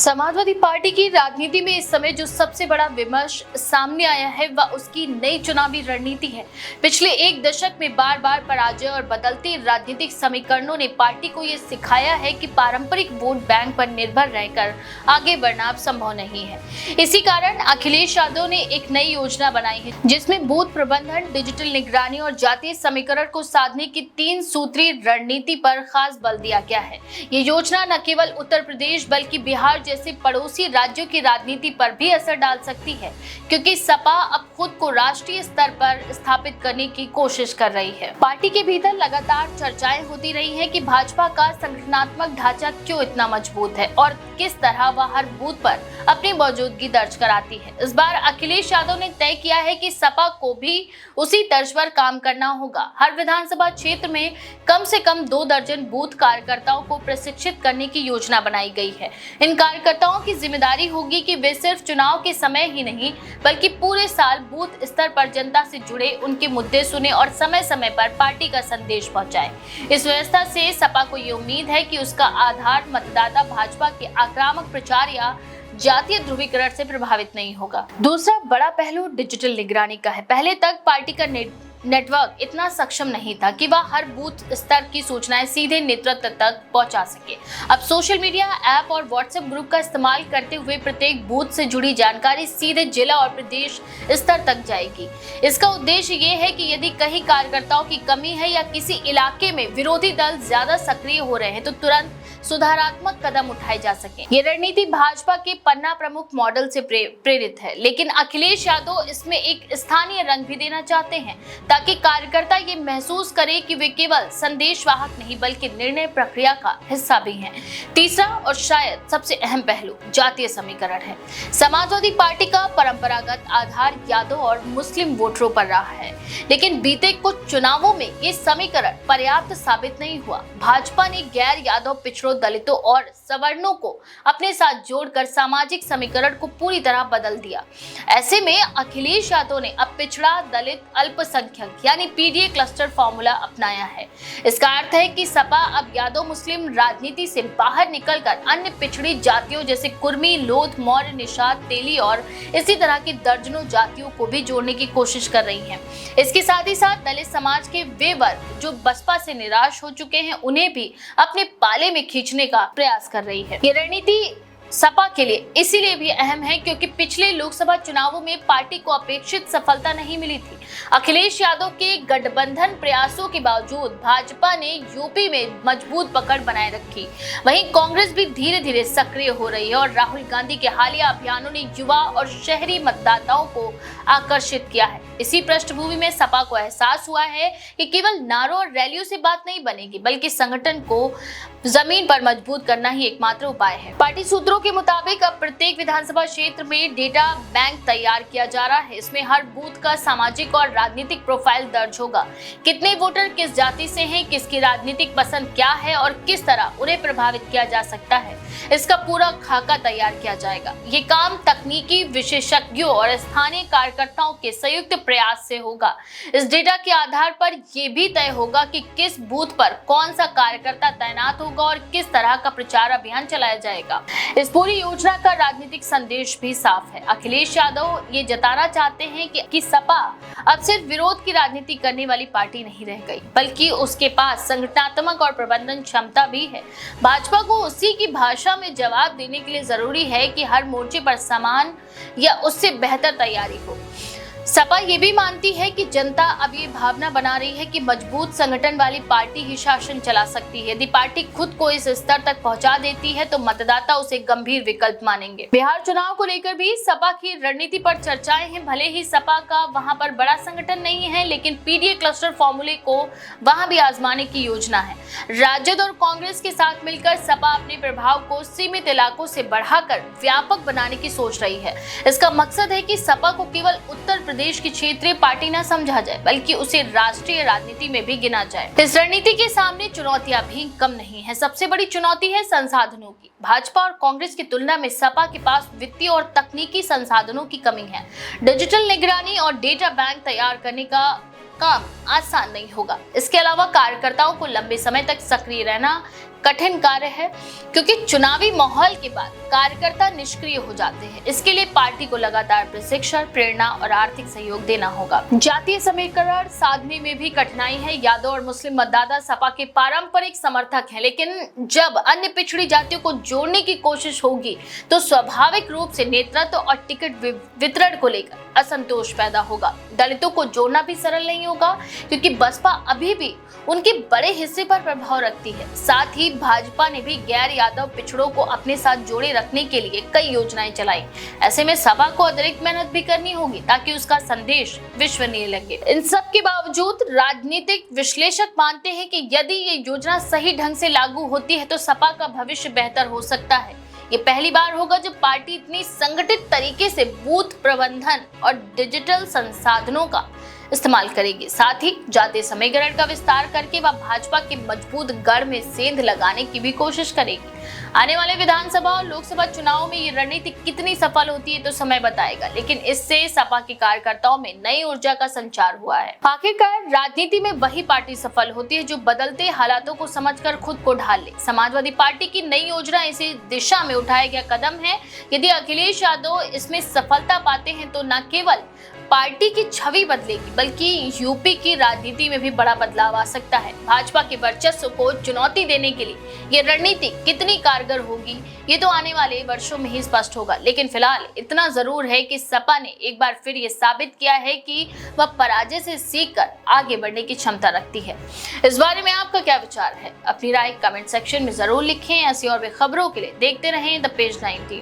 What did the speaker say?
Samajwadi party की राजनीति में इस समय जो सबसे बड़ा विमर्श सामने आया है वह उसकी नई चुनावी रणनीति है। पिछले एक दशक में बार बार पराजय और बदलते राजनीतिक समीकरणों ने पार्टी को ये सिखाया है कि पारंपरिक वोट बैंक पर निर्भर रहकर आगे बढ़ना अब संभव नहीं है। इसी कारण अखिलेश यादव ने एक नई योजना बनाई है जिसमें बूथ प्रबंधन, डिजिटल निगरानी और जातीय समीकरण को साधने की 3 सूत्रीय रणनीति पर खास बल दिया गया है। ये योजना न केवल उत्तर प्रदेश बल्कि बिहार जैसे पड़ोसी राज्यों की राजनीति पर भी असर डाल सकती है, क्योंकि सपा अब खुद को राष्ट्रीय स्तर पर स्थापित करने की कोशिश कर रही है। पार्टी के भीतर लगातार चर्चाएं होती रही हैं कि भाजपा का संगठनात्मक ढांचा क्यों इतना मजबूत है और किस तरह वह हर बूथ पर अपनी मौजूदगी दर्ज कराती है। इस बार अखिलेश यादव ने तय किया है कि सपा को भी उसी तर्ज पर काम करना होगा। हर विधानसभा क्षेत्र में कम से कम 2 दर्जन बूथ कार्यकर्ताओं को प्रशिक्षित करने की योजना बनाई गई है। इन कार्यकर्ताओं की जिम्मेदारी होगी कि वे सिर्फ चुनाव के समय ही नहीं बल्कि पूरे साल बूथ स्तर पर जनता से जुड़े उनके मुद्दे सुने और समय समय पर पार्टी का संदेश पहुंचाए। इस व्यवस्था से सपा को ये उम्मीद है कि उसका आधार मतदाता भाजपा के आक्रामक प्रचार या जातीय ध्रुवीकरण से प्रभावित नहीं होगा। दूसरा बड़ा पहलू डिजिटल निगरानी का है। पहले तक पार्टी का नेटवर्क इतना सक्षम नहीं था कि वह हर बूथ स्तर की सूचनाएं सीधे नेतृत्व तक पहुंचा सके। अब सोशल मीडिया ऐप और व्हाट्सएप ग्रुप का इस्तेमाल करते हुए प्रत्येक बूथ से जुड़ी जानकारी सीधे जिला और प्रदेश स्तर तक जाएगी। इसका उद्देश्य ये है कि यदि कहीं कार्यकर्ताओं की कमी है या किसी इलाके में विरोधी दल ज्यादा सक्रिय हो रहे हैं तो तुरंत सुधारात्मक कदम उठाए जा सके। ये रणनीति भाजपा के पन्ना प्रमुख मॉडल से प्रेरित है, लेकिन अखिलेश यादव इसमें एक स्थानीय रंग भी देना चाहते हैं ताकि कार्यकर्ता ये महसूस करे कि वे केवल संदेशवाहक नहीं बल्कि निर्णय प्रक्रिया का हिस्सा भी हैं। तीसरा और शायद सबसे अहम पहलू जातीय समीकरण है। समाजवादी पार्टी का परंपरागत आधार यादव और मुस्लिम वोटरों पर रहा है, लेकिन बीते कुछ चुनावों में ये समीकरण पर्याप्त साबित नहीं हुआ। भाजपा ने गैर यादव पिछड़ों, दलितों और सवर्णों को अपने साथ जोड़कर सामाजिक समीकरण को पूरी तरह बदल दिया। ऐसे में अखिलेश यादव ने अब पिछड़ा, दलित, अल्पसंख्यक यानी पीडीए क्लस्टर फॉर्मूला अपनाया है। इसका अर्थ है कि सपा अब यादव मुस्लिम राजनीति से बाहर निकलकर अन्य पिछड़ी जातियों जैसे कुर्मी, लोध, मौर्य, निषाद, तेली और इसी तरह की दर्जनों जातियों को भी जोड़ने की कोशिश कर रही है। इसके साथ ही साथ दलित समाज के वे वर्ग जो बसपा से निराश हो चुके हैं उन्हें भी अपने पाले में खींचने का प्रयास कर रही है। ये रणनीति सपा के लिए इसीलिए भी अहम है क्योंकि पिछले लोकसभा चुनावों में पार्टी को अपेक्षित सफलता नहीं मिली थी। अखिलेश यादव के गठबंधन प्रयासों के बावजूद भाजपा ने यूपी में मजबूत पकड़ बनाए रखी। वहीं कांग्रेस भी धीरे धीरे सक्रिय हो रही है और राहुल गांधी के हालिया अभियानों ने युवा और शहरी मतदाताओं को आकर्षित किया है। इसी पृष्ठभूमि में सपा को एहसास हुआ है कि केवल नारों और रैलियों से बात नहीं बनेगी बल्कि संगठन को जमीन पर मजबूत करना ही एकमात्र उपाय है। पार्टी सूत्रों के मुताबिक अब प्रत्येक विधानसभा क्षेत्र में डेटा बैंक तैयार किया जा रहा है। इसमें हर बूथ का सामाजिक और राजनीतिक प्रोफाइल दर्ज होगा। कितने वोटर किस जाति से हैं, किसकी राजनीतिक पसंद क्या है और किस तरह उन्हें प्रभावित किया जा सकता है, इसका पूरा खाका तैयार किया जाएगा। ये काम तकनीकी विशेषज्ञों और स्थानीय कार्यकर्ताओं के संयुक्त प्रयास से होगा। इस डेटा के आधार पर यह भी तय होगा कि किस बूथ पर कौन सा कार्यकर्ता तैनात होगा और किस तरह का प्रचार अभियान चलाया जाएगा। इस पूरी योजना का राजनीतिक संदेश भी साफ है। अखिलेश यादव ये जताना चाहते हैं कि सपा अब सिर्फ विरोध की राजनीति करने वाली पार्टी नहीं रह गई बल्कि उसके पास संगठनात्मक और प्रबंधन क्षमता भी है। भाजपा को उसी की भाषा में जवाब देने के लिए जरूरी है कि हर मोर्चे पर समान या उससे बेहतर तैयारी हो। सपा ये भी मानती है कि जनता अब ये भावना बना रही है कि मजबूत संगठन वाली पार्टी ही शासन चला सकती है। यदि पार्टी खुद को इस स्तर तक पहुंचा देती है तो मतदाता उसे गंभीर विकल्प मानेंगे। बिहार चुनाव को लेकर भी सपा की रणनीति पर चर्चाएं हैं। भले ही सपा का वहां पर बड़ा संगठन नहीं है, लेकिन पीडीए क्लस्टर फॉर्मूले को वहां भी आजमाने की योजना है। राजद और कांग्रेस के साथ मिलकर सपा अपने प्रभाव को सीमित इलाकों से बढ़ाकर व्यापक बनाने की सोच रही है। इसका मकसद है कि सपा को केवल उत्तर प्रदेश की क्षेत्रीय पार्टी न समझा जाए बल्कि उसे राष्ट्रीय राजनीति में भी गिना जाए। इस रणनीति के सामने चुनौतियां भी कम नहीं है। सबसे बड़ी चुनौती है संसाधनों की। भाजपा और कांग्रेस की तुलना में सपा के पास वित्तीय और तकनीकी संसाधनों की कमी है। डिजिटल निगरानी और डेटा बैंक तैयार करने का काम आसान नहीं होगा। इसके अलावा कार्यकर्ताओं को लंबे समय तक सक्रिय रहना कठिन कार्य है, क्योंकि चुनावी माहौल के बाद कार्यकर्ता निष्क्रिय हो जाते हैं। इसके लिए पार्टी को लगातार प्रशिक्षण, प्रेरणा और आर्थिक सहयोग देना होगा। जातीय समीकरण साधने में भी कठिनाई है। यादव और मुस्लिम मतदाता सपा के पारंपरिक समर्थक हैं, लेकिन जब अन्य पिछड़ी जातियों को जोड़ने की कोशिश होगी तो स्वाभाविक रूप से नेतृत्व और टिकट वितरण को लेकर असंतोष पैदा होगा। दलितों को जोड़ना भी सरल नहीं होगा, क्योंकि बसपा अभी भी उनके बड़े हिस्से पर प्रभाव रखती है। साथ ही भाजपा ने भी गैर यादव पिछड़ों को अपने साथ जोड़े रखने के लिए कई योजनाएं चलाई। ऐसे में सपा को अतिरिक्त मेहनत भी करनी होगी ताकि उसका संदेश विश्वसनीय लगे। इन सब के बावजूद राजनीतिक विश्लेषक मानते हैं कि यदि ये योजना सही ढंग से लागू होती है तो सपा का भविष्य बेहतर हो सकता है। ये पहली बार होगा जब पार्टी इतनी संगठित तरीके से बूथ प्रबंधन और डिजिटल संसाधनों का इस्तेमाल करेगी। साथ ही जातीय समीकरण का विस्तार करके वह भाजपा के मजबूत गढ़ में सेंध लगाने की भी कोशिश करेगी। आने वाले विधानसभा और लोकसभा चुनाव में ये रणनीति कितनी सफल होती है तो समय बताएगा, लेकिन इससे सपा के कार्यकर्ताओं में नई ऊर्जा का संचार हुआ है। आखिरकार राजनीति में वही पार्टी सफल होती है जो बदलते हालातों को समझकर खुद को ढाल ले। समाजवादी पार्टी की नई योजना इसी दिशा में उठाया गया कदम है। यदि अखिलेश यादव इसमें सफलता पाते हैं तो न केवल पार्टी की छवि बदलेगी बल्कि यूपी की राजनीति में भी बड़ा बदलाव आ सकता है। भाजपा के वर्चस्व को चुनौती देने के लिए ये रणनीति कितनी कारगर होगी ये तो आने वाले वर्षों में ही स्पष्ट होगा, लेकिन फिलहाल इतना जरूर है कि सपा ने एक बार फिर ये साबित किया है कि वह पराजय से सीखकर आगे बढ़ने की क्षमता रखती है। इस बारे में आपका क्या विचार है? अपनी राय कमेंट सेक्शन में जरूर लिखें। ऐसी और भी खबरों के लिए देखते रहें द पेज 19।